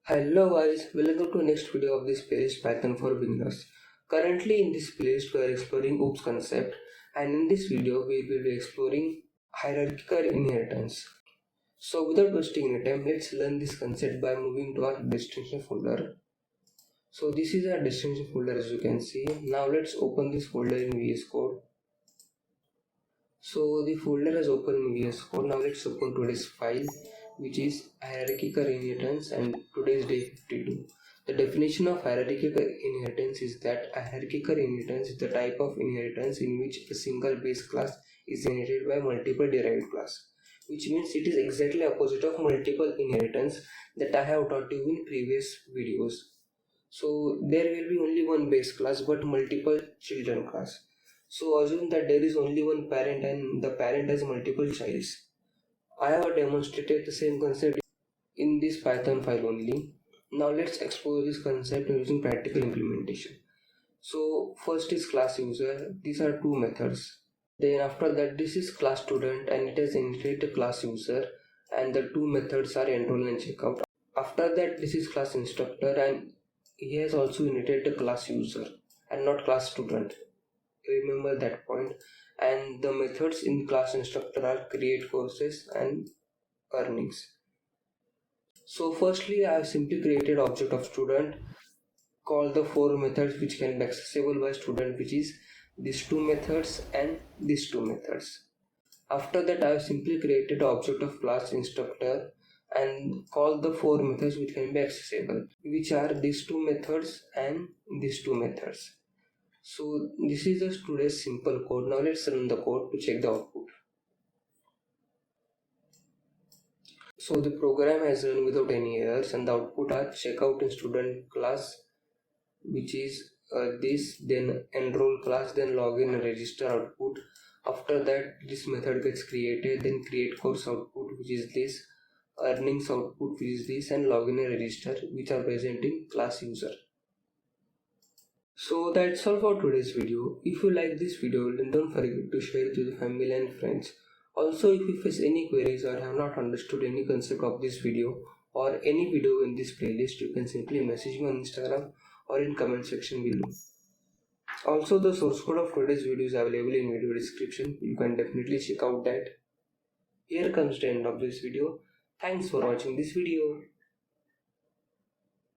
Hello guys, welcome to next video of this playlist Python for beginners. Currently in this playlist we are exploring OOPS concept, and in this video we will be exploring hierarchical inheritance. So without wasting any time, let's learn this concept by moving to our destination folder. So this is our destination folder as you can see. Now let's open this folder in VS Code. So the folder has opened in VS Code. Now let's open today's file, which is hierarchical inheritance, and today is day 52. The definition of hierarchical inheritance is that a hierarchical inheritance is the type of inheritance in which a single base class is inherited by multiple derived class, which means it is exactly opposite of multiple inheritance that I have taught you in previous videos. So there will be only one base class but multiple children class. So assume that there is only one parent and the parent has multiple childs. I have demonstrated the same concept in this Python file only. Now let's explore this concept using practical implementation. So first is class user. These are two methods. Then after that, this is class student and it has inherited class user, and the two methods are enroll and checkout. After that, this is class instructor and he has also inherited the class user and not class student. Remember that point. And the methods in class instructor are create courses and earnings. So firstly, I have simply created object of student, called the four methods which can be accessible by student, which is these two methods and these two methods. After that, I have simply created object of class instructor and call the four methods which can be accessible, which are these two methods and these two methods. So this is just today's simple code. Now let's run the code to check the output. So the program has run without any errors, and the output are checkout in student class, which is this, then enroll class, then login and register output. After that, this method gets created, then create course output, which is this, earnings output, which is this, and login and register, which are present in class user. So that's all for today's video. If you like this video, then don't forget to share it with your family and friends. Also, if you face any queries or have not understood any concept of this video or any video in this playlist, you can simply message me on Instagram or in comment section below. Also, the source code of today's video is available in video description. You can definitely check out that. Here comes the end of this video. Thanks for watching this video.